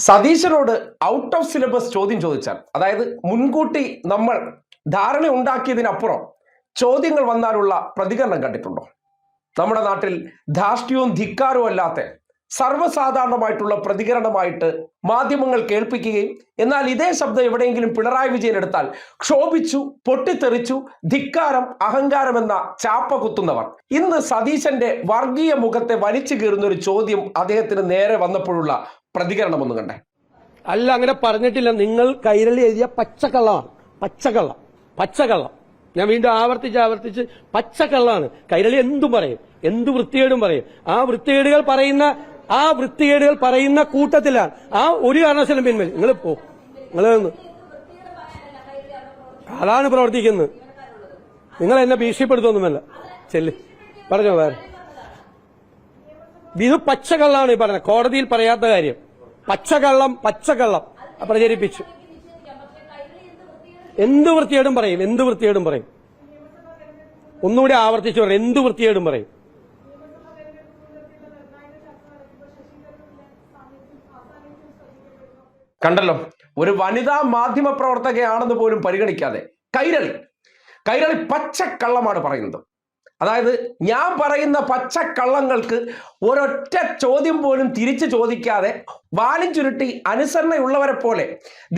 സതീശനോട് out of syllabus ചോദ്യം ചോദിച്ചാൽ, അതായത് മുൻകൂട്ടി നമ്മൾ ധാരണ ഉണ്ടാക്കിയതിനപ്പുറം ചോദ്യങ്ങൾ വന്നാലുള്ള പ്രതികരണം കണ്ടിട്ടുണ്ടോ? നമ്മുടെ നാട്ടിൽ ധാർഷ്ട്യവും ധിക്കാരവും അല്ലാത്ത സർവ്വസാധാരണമായിട്ടുള്ള പ്രതികരണമായിട്ട് മാധ്യമങ്ങൾ കേൾപ്പിക്കുകയും, എന്നാൽ ഇതേ ശബ്ദം എവിടെയെങ്കിലും പിണറായി വിജയൻ എടുത്താൽ ക്ഷോഭിച്ചു, പൊട്ടിത്തെറിച്ചു, ധിക്കാരം, അഹങ്കാരം എന്ന ചാപ്പ കുത്തുന്നവർ ഇന്ന് സതീശന്റെ വർഗീയ മുഖത്തെ വലിച്ചു കീറുന്ന ഒരു ചോദ്യം അദ്ദേഹത്തിന് നേരെ വന്നപ്പോഴുള്ള പ്രതികരണം ഒന്ന് കണ്ടേ. അല്ല, അങ്ങനെ പറഞ്ഞിട്ടില്ല. നിങ്ങൾ കൈരളി എഴുതിയ പച്ചക്കള്ളമാണ്. പച്ചക്കള്ളം ഞാൻ വീണ്ടും ആവർത്തിച്ച് പച്ചക്കള്ളാണ്. കൈരളി എന്തും പറയും, എന്തു വൃത്തികേടും പറയും. ആ വൃത്തികേടുകൾ പറയുന്ന കൂട്ടത്തിലാണ്. ആ ഒരു കാരണവശാലും പിൻവലി. നിങ്ങൾ അതാണ് പ്രവർത്തിക്കുന്നത്. നിങ്ങൾ എന്നെ ഭീഷണിപ്പെടുത്തൊന്നുമല്ല. ചെല്ല് പറഞ്ഞോ. വേറെ ഇത് പച്ചക്കള്ളാണ് ഈ പറഞ്ഞത്. കോടതിയിൽ പറയാത്ത കാര്യം പച്ചക്കള്ളം പ്രചരിപ്പിച്ചു. എന്ത് വൃത്തികേടും പറയും. ഒന്നുകൂടി ആവർത്തിച്ചു പറയും, എന്ത് വൃത്തികേടും പറയും. കണ്ടല്ലോ, ഒരു വനിതാ മാധ്യമ പ്രവർത്തകയാണെന്ന് പോലും പരിഗണിക്കാതെ കൈരളി പച്ചക്കള്ളമാണ് പറയുന്നത്. അതായത് ഞാൻ പറയുന്ന പച്ചക്കള്ളങ്ങൾക്ക് ഒരൊറ്റ ചോദ്യം പോലും തിരിച്ചു ചോദിക്കാതെ വാലും ചുരുട്ടി അനുസരണയുള്ളവരെ പോലെ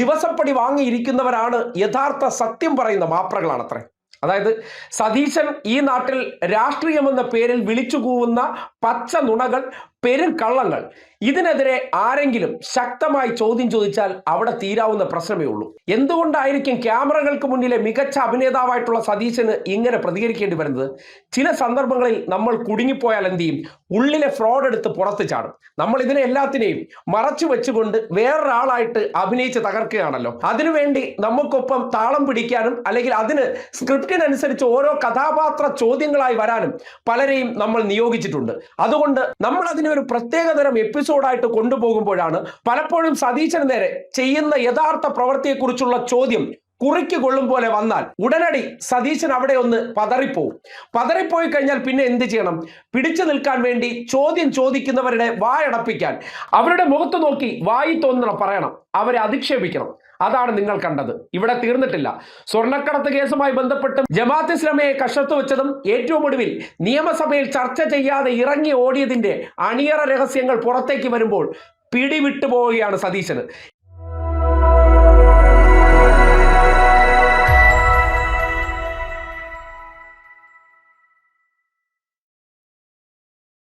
ദിവസപ്പടി വാങ്ങിയിരിക്കുന്നവരാണ് യഥാർത്ഥ സത്യം പറയുന്ന മാപ്രകളാണത്രേ. അതായത് സതീശൻ ഈ നാട്ടിൽ രാഷ്ട്രീയമെന്ന പേരിൽ വിളിച്ചു കൂവുന്ന പച്ച നുണകൾ, പെരും കള്ളങ്ങൾ, ഇതിനെതിരെ ആരെങ്കിലും ശക്തമായി ചോദ്യം ചോദിച്ചാൽ അവിടെ തീരാവുന്ന പ്രശ്നമേ ഉള്ളൂ. എന്തുകൊണ്ടായിരിക്കും ക്യാമറകൾക്ക് മുന്നിലെ മികച്ച അഭിനേതാവായിട്ടുള്ള സതീശന് ഇങ്ങനെ പ്രതികരിക്കേണ്ടി വരുന്നത്? ചില സന്ദർഭങ്ങളിൽ നമ്മൾ കുടുങ്ങിപ്പോയാൽ എന്ത് ചെയ്യും? ഉള്ളിലെ ഫ്രോഡ് എടുത്ത് പുറത്ത് ചാടും. നമ്മൾ ഇതിനെ എല്ലാത്തിനെയും മറച്ചു വെച്ചുകൊണ്ട് വേറൊരാളായിട്ട് അഭിനയിച്ച് തകർക്കുകയാണല്ലോ. അതിനുവേണ്ടി നമുക്കൊപ്പം താളം പിടിക്കാനും അല്ലെങ്കിൽ അതിന് സ്ക്രിപ്റ്റിനനുസരിച്ച് ഓരോ കഥാപാത്ര ചോദ്യങ്ങളായി വരാനും പലരെയും നമ്മൾ നിയോഗിച്ചിട്ടുണ്ട്. അതുകൊണ്ട് നമ്മൾ അതിനെ ഒരു പ്രത്യേകതരം എപ്പിസോഡായിട്ട് കൊണ്ടുപോകുമ്പോഴാണ് പലപ്പോഴും സതീശന് നേരെ ചെയ്യുന്ന യഥാർത്ഥ പ്രവൃത്തിയെക്കുറിച്ചുള്ള ചോദ്യം കുറിക്ക് കൊള്ളും പോലെ വന്നാൽ ഉടനടി സതീശൻ അവിടെ ഒന്ന് പതറിപ്പോയി കഴിഞ്ഞാൽ പിന്നെ എന്ത് ചെയ്യണം? പിടിച്ചു നിൽക്കാൻ വേണ്ടി ചോദ്യം ചോദിക്കുന്നവരുടെ വായടപ്പിക്കാൻ അവരുടെ മുഖത്ത് നോക്കി വായി തോന്നണം പറയണം, അവരെ അധിക്ഷേപിക്കണം. അതാണ് നിങ്ങൾ കണ്ടത്. ഇവിടെ തീർന്നിട്ടില്ല. സ്വർണ്ണക്കടത്ത് കേസുമായി ബന്ധപ്പെട്ട് ജമാഅത്ത് ഇസ്ലാമിയെ കഷത്ത് വെച്ചതും ഏറ്റവും ഒടുവിൽ നിയമസഭയിൽ ചർച്ച ചെയ്യാതെ ഇറങ്ങി ഓടിയതിന്റെ അണിയറ രഹസ്യങ്ങൾ പുറത്തേക്ക് വരുമ്പോൾ പിടിവിട്ടു പോവുകയാണ് സതീശന്.